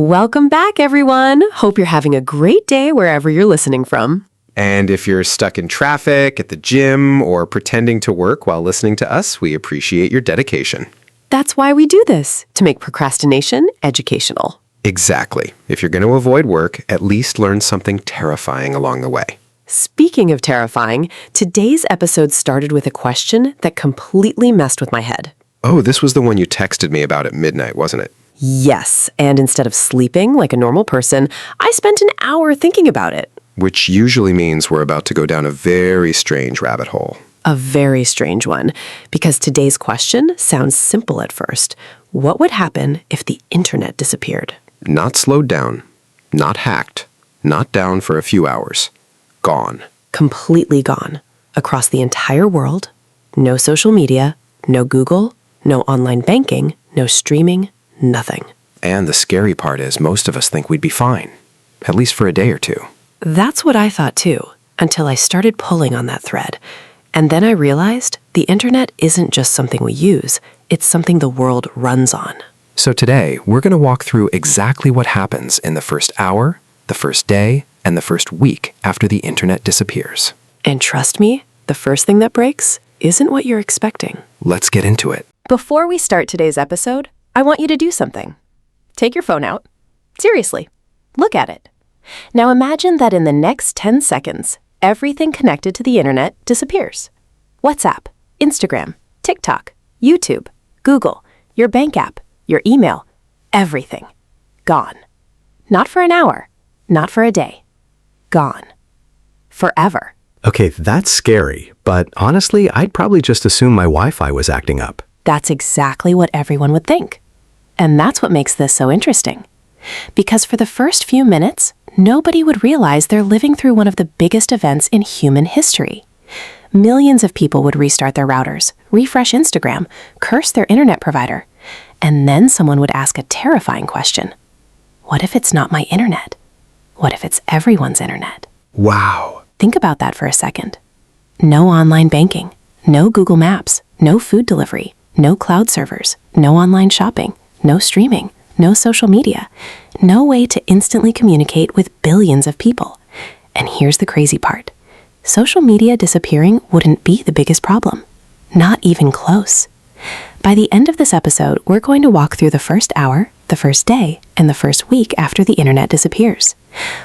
Welcome back, everyone. Hope you're having a great day wherever you're listening from. And if you're stuck in traffic, at the gym, or pretending to work while listening to us, we appreciate your dedication. That's why we do this, to make procrastination educational. Exactly. If you're going to avoid work, at least learn something terrifying along the way. Speaking of terrifying, today's episode started with a question that completely messed with my head. Oh, this was the one you texted me about at midnight, wasn't it? Yes, and instead of sleeping like a normal person, I spent an hour thinking about it. Which usually means we're about to go down a very strange rabbit hole. A very strange one, because today's question sounds simple at first. What would happen if the internet disappeared? Not slowed down, not hacked, not down for a few hours. Gone. Completely gone. Across the entire world. No social media, no Google, no online banking, no streaming, nothing. And the scary part is most of us think we'd be fine, at least for a day or two. That's what I thought too, until I started pulling on that thread. And then I realized the internet isn't just something we use, it's something the world runs on. So today, we're going to walk through exactly what happens in the first hour, the first day, and the first week after the internet disappears. And trust me, the first thing that breaks isn't what you're expecting. Let's get into it. Before we start today's episode, I want you to do something. Take your phone out. Seriously, look at it. Now imagine that in the next 10 seconds, everything connected to the internet disappears. WhatsApp, Instagram, TikTok, YouTube, Google, your bank app, your email, everything. Gone. Not for an hour, not for a day. Gone. Forever. Okay, that's scary, but honestly, I'd probably just assume my Wi-Fi was acting up. That's exactly what everyone would think. And that's what makes this so interesting. Because for the first few minutes, nobody would realize they're living through one of the biggest events in human history. Millions of people would restart their routers, refresh Instagram, curse their internet provider, and then someone would ask a terrifying question. What if it's not my internet? What if it's everyone's internet? Wow. Think about that for a second. No online banking, no Google Maps, no food delivery, no cloud servers, no online shopping, no streaming, no social media, no way to instantly communicate with billions of people. And here's the crazy part. Social media disappearing wouldn't be the biggest problem. Not even close. By the end of this episode, we're going to walk through the first hour, the first day, and the first week after the internet disappears.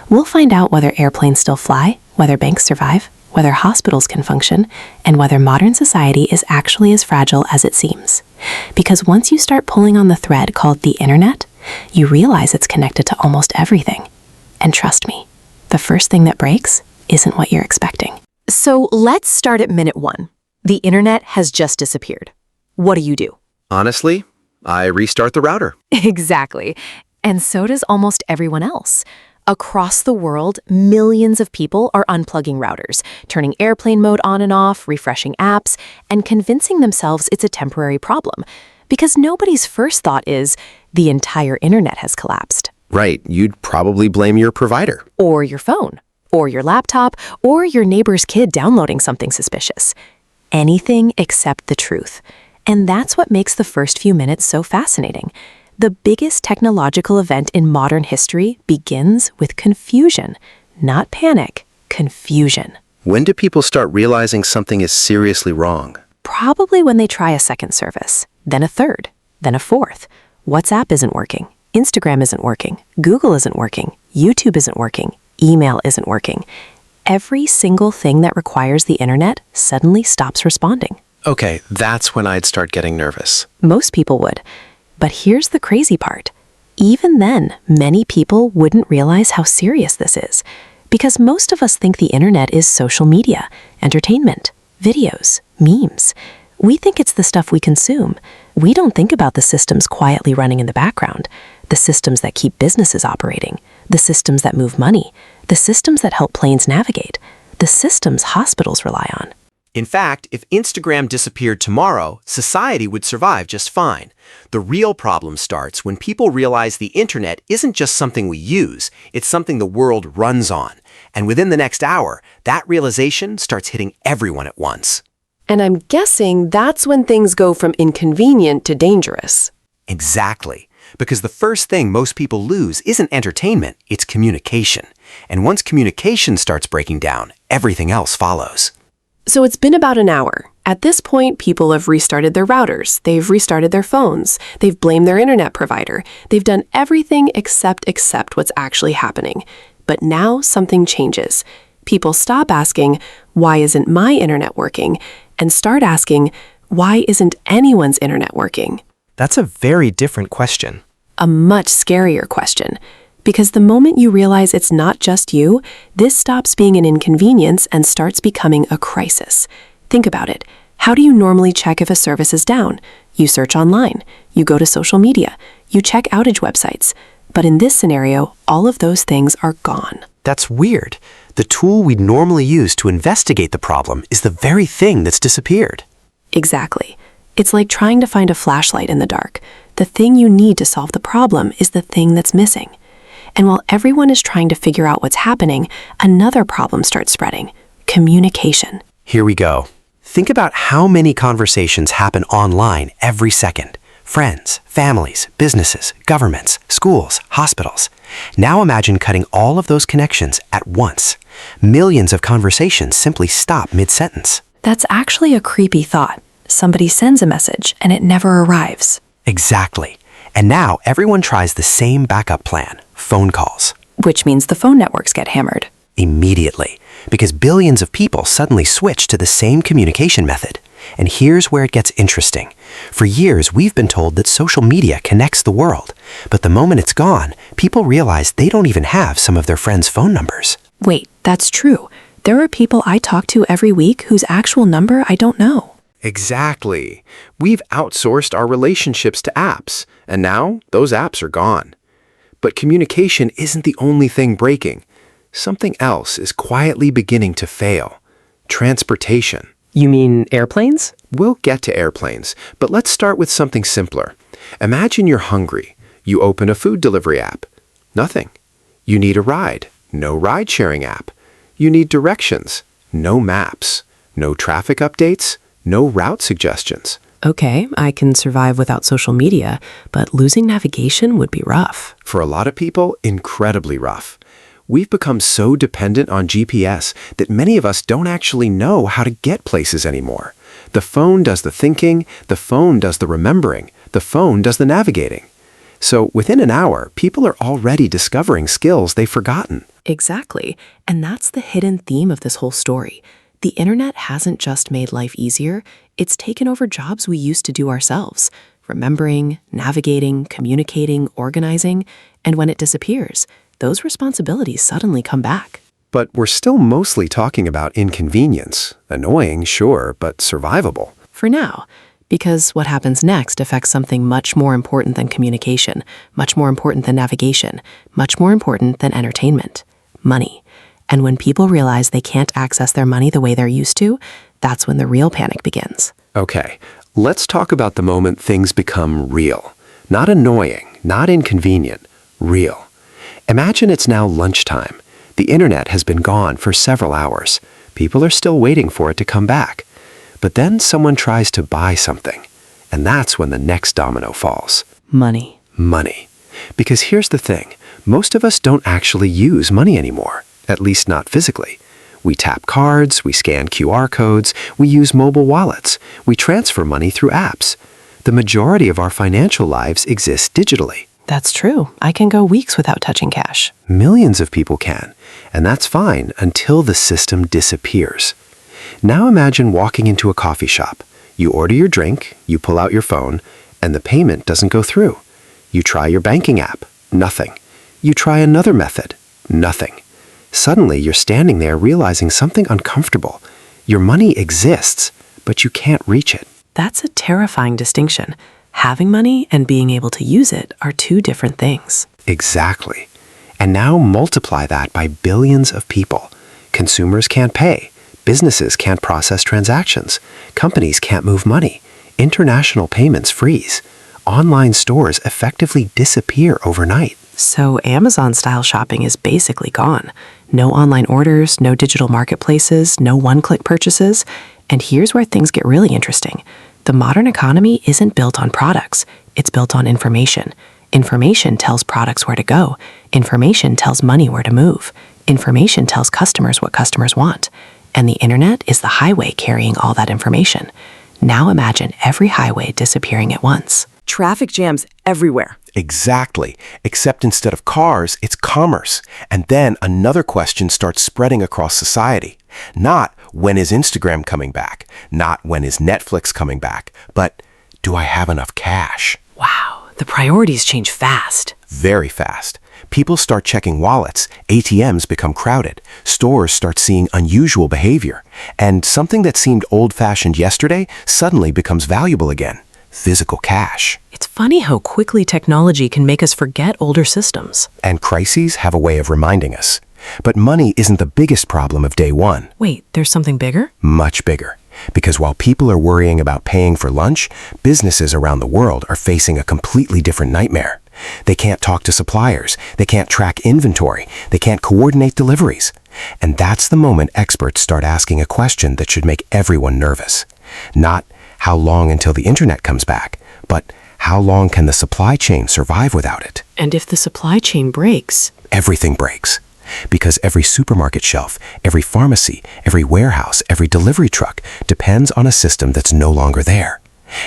We'll find out whether airplanes still fly, whether banks survive, whether hospitals can function, and whether modern society is actually as fragile as it seems. Because once you start pulling on the thread called the internet, you realize it's connected to almost everything. And trust me, the first thing that breaks isn't what you're expecting. So let's start at minute 1. The internet has just disappeared. What do you do? Honestly, I restart the router. Exactly. And so does almost everyone else. Across the world, millions of people are unplugging routers, turning airplane mode on and off, refreshing apps, and convincing themselves it's a temporary problem. Because nobody's first thought is, the entire internet has collapsed. Right, you'd probably blame your provider. Or your phone, or your laptop, or your neighbor's kid downloading something suspicious. Anything except the truth. And that's what makes the first few minutes so fascinating. The biggest technological event in modern history begins with confusion, not panic, confusion. When do people start realizing something is seriously wrong? Probably when they try a second service, then a third, then a fourth. WhatsApp isn't working, Instagram isn't working, Google isn't working, YouTube isn't working, email isn't working. Every single thing that requires the internet suddenly stops responding. Okay, that's when I'd start getting nervous. Most people would. But here's the crazy part. Even then, many people wouldn't realize how serious this is, because most of us think the internet is social media, entertainment, videos, memes. We think it's the stuff we consume. We don't think about the systems quietly running in the background, the systems that keep businesses operating, the systems that move money, the systems that help planes navigate, the systems hospitals rely on. In fact, if Instagram disappeared tomorrow, society would survive just fine. The real problem starts when people realize the internet isn't just something we use, it's something the world runs on. And within the next hour, that realization starts hitting everyone at once. And I'm guessing that's when things go from inconvenient to dangerous. Exactly. Because the first thing most people lose isn't entertainment, it's communication. And once communication starts breaking down, everything else follows. So it's been about an hour. At this point, people have restarted their routers, they've restarted their phones, they've blamed their internet provider, they've done everything except what's actually happening. But now something changes. People stop asking, why isn't my internet working? And start asking, why isn't anyone's internet working? That's a very different question. A much scarier question. Because the moment you realize it's not just you, this stops being an inconvenience and starts becoming a crisis. Think about it. How do you normally check if a service is down? You search online, you go to social media, you check outage websites. But in this scenario, all of those things are gone. That's weird. The tool we'd normally use to investigate the problem is the very thing that's disappeared. Exactly. It's like trying to find a flashlight in the dark. The thing you need to solve the problem is the thing that's missing. And while everyone is trying to figure out what's happening, another problem starts spreading: communication. Here we go. Think about how many conversations happen online every second. Friends, families, businesses, governments, schools, hospitals. Now imagine cutting all of those connections at once. Millions of conversations simply stop mid-sentence. That's actually a creepy thought. Somebody sends a message and it never arrives. Exactly. And now everyone tries the same backup plan: phone calls. Which means the phone networks get hammered. Immediately, because billions of people suddenly switch to the same communication method. And here's where it gets interesting. For years, we've been told that social media connects the world. But the moment it's gone, people realize they don't even have some of their friends' phone numbers. Wait, that's true. There are people I talk to every week whose actual number I don't know. Exactly. We've outsourced our relationships to apps, and now those apps are gone. But communication isn't the only thing breaking. Something else is quietly beginning to fail: transportation. You mean airplanes? We'll get to airplanes, but let's start with something simpler. Imagine you're hungry. You open a food delivery app. Nothing. You need a ride. No ride-sharing app. You need directions. No maps. No traffic updates. No route suggestions. Okay, I can survive without social media, but losing navigation would be rough. For a lot of people, incredibly rough. We've become so dependent on GPS that many of us don't actually know how to get places anymore. The phone does the thinking, the phone does the remembering, the phone does the navigating. So within an hour, people are already discovering skills they've forgotten. Exactly, and that's the hidden theme of this whole story. The internet hasn't just made life easier, it's taken over jobs we used to do ourselves: remembering, navigating, communicating, organizing, and when it disappears, those responsibilities suddenly come back. But we're still mostly talking about inconvenience. Annoying, sure, but survivable. For now, because what happens next affects something much more important than communication, much more important than navigation, much more important than entertainment: money. And when people realize they can't access their money the way they're used to, that's when the real panic begins. Okay, let's talk about the moment things become real. Not annoying, not inconvenient, real. Imagine it's now lunchtime. The internet has been gone for several hours. People are still waiting for it to come back. But then someone tries to buy something. And that's when the next domino falls. Money. Money. Because here's the thing. Most of us don't actually use money anymore. At least not physically. We tap cards, we scan QR codes, we use mobile wallets, we transfer money through apps. The majority of our financial lives exist digitally. That's true. I can go weeks without touching cash. Millions of people can, and that's fine until the system disappears. Now imagine walking into a coffee shop. You order your drink, you pull out your phone, and the payment doesn't go through. You try your banking app, nothing. You try another method, nothing. Suddenly, you're standing there realizing something uncomfortable. Your money exists, but you can't reach it. That's a terrifying distinction. Having money and being able to use it are two different things. Exactly. And now multiply that by billions of people. Consumers can't pay. Businesses can't process transactions. Companies can't move money. International payments freeze. Online stores effectively disappear overnight. So Amazon-style shopping is basically gone. No online orders, no digital marketplaces, no one-click purchases. And here's where things get really interesting. The modern economy isn't built on products. It's built on information. Information tells products where to go. Information tells money where to move. Information tells customers what customers want. And the internet is the highway carrying all that information. Now imagine every highway disappearing at once. Traffic jams everywhere. Exactly. Except instead of cars, it's commerce. And then another question starts spreading across society. Not when is Instagram coming back? Not when is Netflix coming back? But do I have enough cash? Wow, the priorities change fast. Very fast. People start checking wallets, ATMs become crowded, stores start seeing unusual behavior, and something that seemed old-fashioned yesterday suddenly becomes valuable again. Physical cash. It's funny how quickly technology can make us forget older systems. And crises have a way of reminding us. But money isn't the biggest problem of day one. Wait, there's something bigger? Much bigger. Because while people are worrying about paying for lunch, businesses around the world are facing a completely different nightmare. They can't talk to suppliers, they can't track inventory, they can't coordinate deliveries. And that's the moment experts start asking a question that should make everyone nervous. Not how long until the internet comes back, but how long can the supply chain survive without it? And if the supply chain breaks? Everything breaks. Because every supermarket shelf, every pharmacy, every warehouse, every delivery truck depends on a system that's no longer there.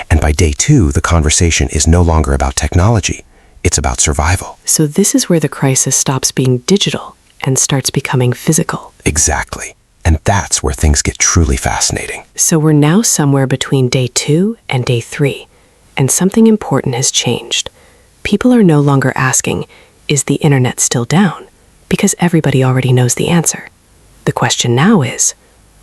And by day 2, the conversation is no longer about technology. It's about survival. So this is where the crisis stops being digital and starts becoming physical. Exactly. And that's where things get truly fascinating. So we're now somewhere between day 2 and day 3, and something important has changed. People are no longer asking, is the internet still down? Because everybody already knows the answer. The question now is,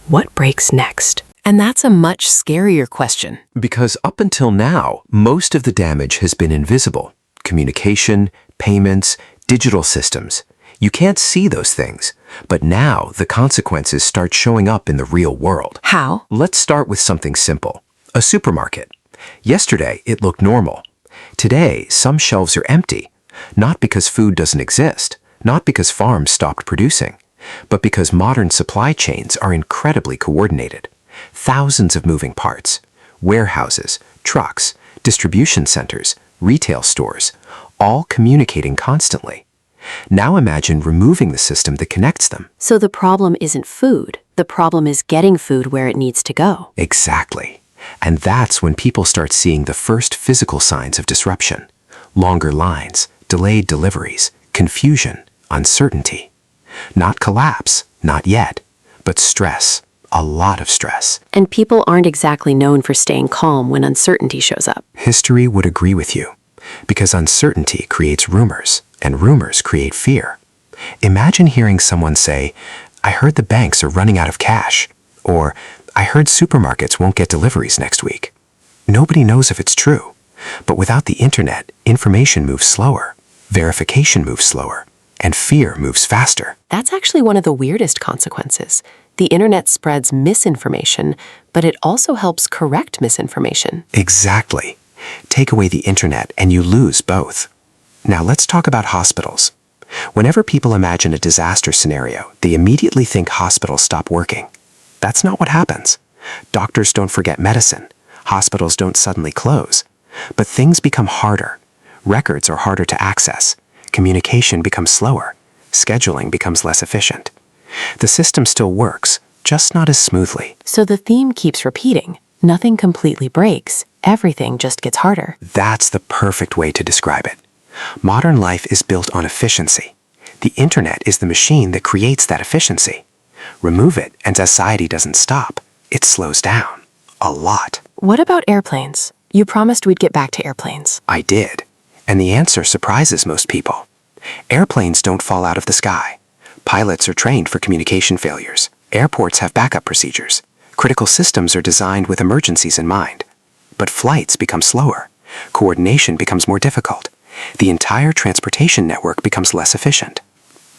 what breaks next? And that's a much scarier question. Because up until now, most of the damage has been invisible. Communication, payments, digital systems. You can't see those things. But now the consequences start showing up in the real world. How? Let's start with something simple. A supermarket. Yesterday, it looked normal. Today, some shelves are empty. Not because food doesn't exist, not because farms stopped producing, but because modern supply chains are incredibly coordinated. Thousands of moving parts, warehouses, trucks, distribution centers, retail stores, all communicating constantly. Now imagine removing the system that connects them. So the problem isn't food. The problem is getting food where it needs to go. Exactly. And that's when people start seeing the first physical signs of disruption. Longer lines, delayed deliveries, confusion, uncertainty. Not collapse, not yet, but stress, a lot of stress. And people aren't exactly known for staying calm when uncertainty shows up. History would agree with you, because uncertainty creates rumors, and rumors create fear. Imagine hearing someone say, I heard the banks are running out of cash, or I heard supermarkets won't get deliveries next week. Nobody knows if it's true, but without the internet, information moves slower, verification moves slower, and fear moves faster. That's actually one of the weirdest consequences. The internet spreads misinformation, but it also helps correct misinformation. Exactly. Take away the internet and you lose both. Now let's talk about hospitals. Whenever people imagine a disaster scenario, they immediately think hospitals stop working. That's not what happens. Doctors don't forget medicine. Hospitals don't suddenly close. But things become harder. Records are harder to access. Communication becomes slower. Scheduling becomes less efficient. The system still works, just not as smoothly. So the theme keeps repeating. Nothing completely breaks. Everything just gets harder. That's the perfect way to describe it. Modern life is built on efficiency. The internet is the machine that creates that efficiency. Remove it and society doesn't stop. It slows down. A lot. What about airplanes? You promised we'd get back to airplanes. I did. And the answer surprises most people. Airplanes don't fall out of the sky. Pilots are trained for communication failures. Airports have backup procedures. Critical systems are designed with emergencies in mind. But flights become slower. Coordination becomes more difficult. The entire transportation network becomes less efficient.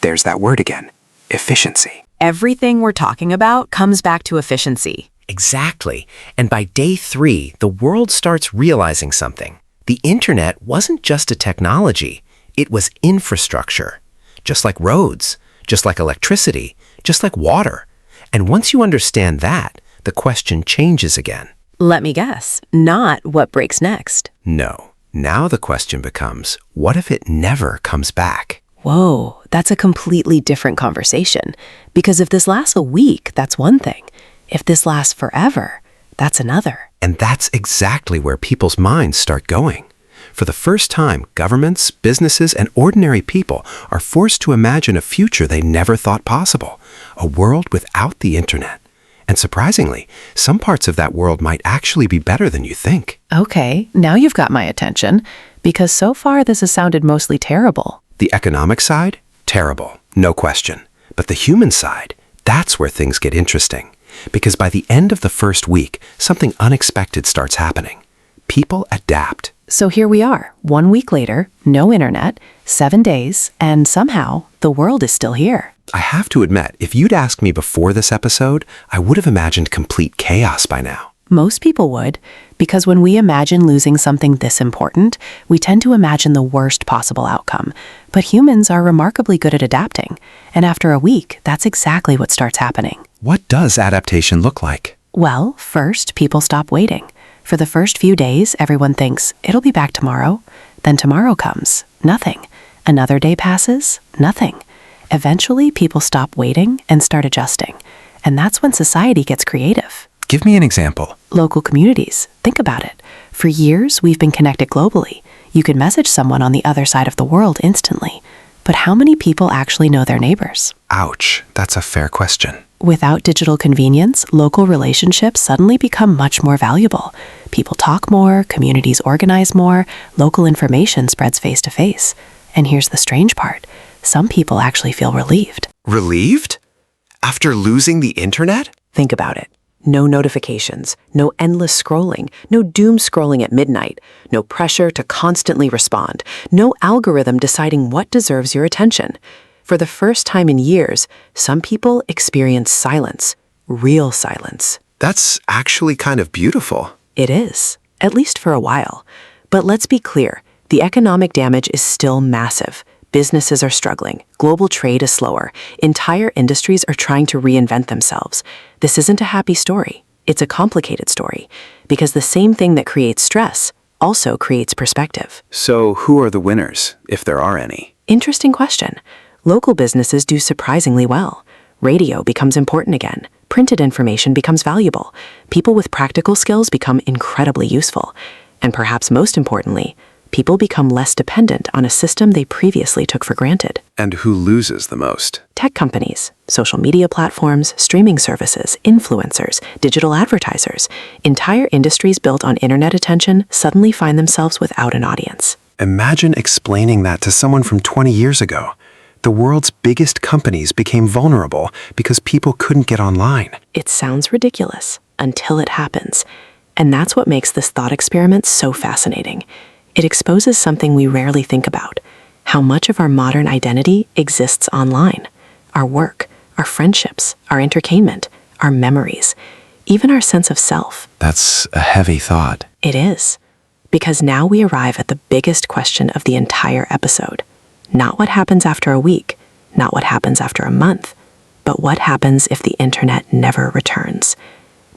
There's that word again, efficiency. Everything we're talking about comes back to efficiency. Exactly. And by day 3, the world starts realizing something. The internet wasn't just a technology, it was infrastructure. Just like roads, just like electricity, just like water. And once you understand that, the question changes again. Let me guess, not what breaks next. No. Now the question becomes, what if it never comes back? Whoa, that's a completely different conversation. Because if this lasts a week, that's one thing. If this lasts forever, that's another. And that's exactly where people's minds start going. For the first time, governments, businesses, and ordinary people are forced to imagine a future they never thought possible, a world without the internet. And surprisingly, some parts of that world might actually be better than you think. Okay, now you've got my attention, because so far this has sounded mostly terrible. The economic side? Terrible, no question. But the human side? That's where things get interesting. Because by the end of the first week, something unexpected starts happening. People adapt. So here we are, 1 week later, no internet, 7 days, and somehow the world is still here. I have to admit, if you'd asked me before this episode, I would have imagined complete chaos by now. Most people would, because when we imagine losing something this important, we tend to imagine the worst possible outcome. But humans are remarkably good at adapting, and after a week, that's exactly what starts happening. What does adaptation look like? Well, first, people stop waiting. For the first few days, everyone thinks, it'll be back tomorrow. Then tomorrow comes, nothing. Another day passes, nothing. Eventually, people stop waiting and start adjusting. And that's when society gets creative. Give me an example. Local communities. Think about it. For years, we've been connected globally. You could message someone on the other side of the world instantly. But how many people actually know their neighbors? Ouch, that's a fair question. Without digital convenience, local relationships suddenly become much more valuable. People talk more, communities organize more, local information spreads face to face. And here's the strange part. Some people actually feel relieved. Relieved? After losing the internet? Think about it. No notifications, no endless scrolling, no doom scrolling at midnight, no pressure to constantly respond, no algorithm deciding what deserves your attention. For the first time in years, some people experience silence, real silence. That's actually kind of beautiful. It is, at least for a while. But let's be clear, the economic damage is still massive. Businesses are struggling. Global trade is slower. Entire industries are trying to reinvent themselves. This isn't a happy story. It's a complicated story, because the same thing that creates stress also creates perspective. So who are the winners, if there are any? Interesting question. Local businesses do surprisingly well. Radio becomes important again. Printed information becomes valuable. People with practical skills become incredibly useful. And perhaps most importantly, people become less dependent on a system they previously took for granted. And who loses the most? Tech companies, social media platforms, streaming services, influencers, digital advertisers, entire industries built on internet attention suddenly find themselves without an audience. Imagine explaining that to someone from 20 years ago. The world's biggest companies became vulnerable because people couldn't get online. It sounds ridiculous until it happens. And that's what makes this thought experiment so fascinating. It exposes something we rarely think about, how much of our modern identity exists online. Our work, our friendships, our entertainment, our memories, even our sense of self. That's a heavy thought. It is, because now we arrive at the biggest question of the entire episode. Not what happens after a week, not what happens after a month, but what happens if the internet never returns.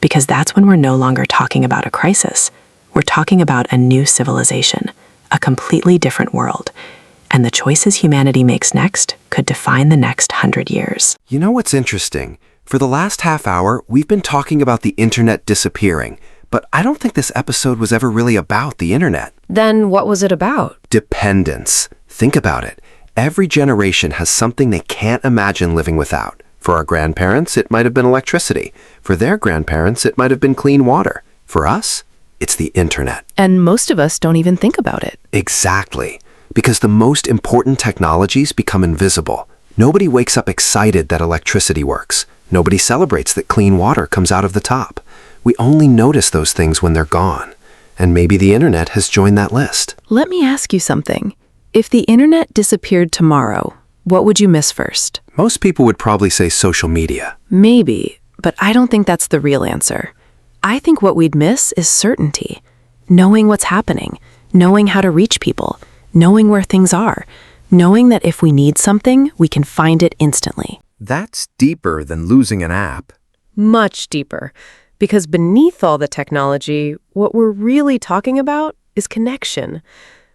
Because that's when we're no longer talking about a crisis. We're talking about a new civilization, a completely different world. And the choices humanity makes next could define the next 100 years. You know what's interesting? For the last half hour, we've been talking about the internet disappearing, but I don't think this episode was ever really about the internet. Then what was it about? Dependence. Think about it. Every generation has something they can't imagine living without. For our grandparents, it might have been electricity. For their grandparents, it might have been clean water. For us, it's the internet. And most of us don't even think about it. Exactly. Because the most important technologies become invisible. Nobody wakes up excited that electricity works. Nobody celebrates that clean water comes out of the top. We only notice those things when they're gone. And maybe the internet has joined that list. Let me ask you something. If the internet disappeared tomorrow, what would you miss first? Most people would probably say social media. Maybe, but I don't think that's the real answer. I think what we'd miss is certainty. Knowing what's happening, knowing how to reach people, knowing where things are, knowing that if we need something, we can find it instantly. That's deeper than losing an app. Much deeper. Because beneath all the technology, what we're really talking about is connection.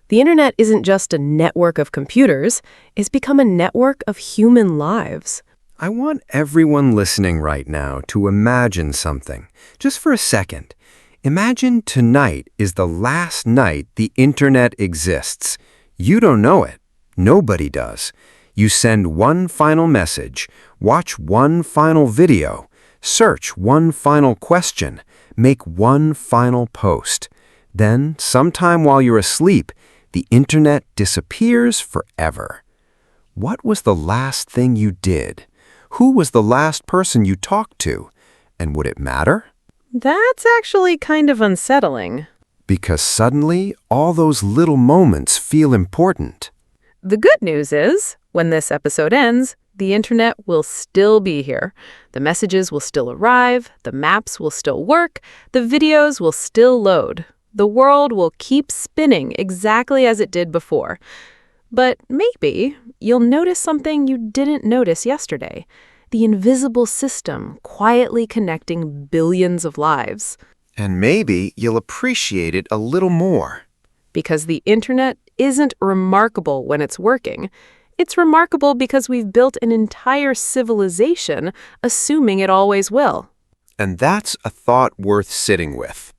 The internet isn't just a network of computers, it's become a network of human lives. I want everyone listening right now to imagine something, just for a second. Imagine tonight is the last night the internet exists. You don't know it. Nobody does. You send one final message, watch one final video, search one final question, make one final post. Then, sometime while you're asleep, the internet disappears forever. What was the last thing you did? Who was the last person you talked to? And would it matter? That's actually kind of unsettling. Because suddenly, all those little moments feel important. The good news is, when this episode ends, the internet will still be here. The messages will still arrive, the maps will still work, the videos will still load. The world will keep spinning exactly as it did before. But maybe you'll notice something you didn't notice yesterday. The invisible system quietly connecting billions of lives. And maybe you'll appreciate it a little more. Because the internet isn't remarkable when it's working. It's remarkable because we've built an entire civilization assuming it always will. And that's a thought worth sitting with.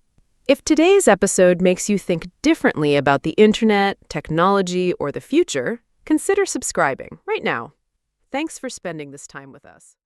If today's episode makes you think differently about the internet, technology, or the future, consider subscribing right now. Thanks for spending this time with us.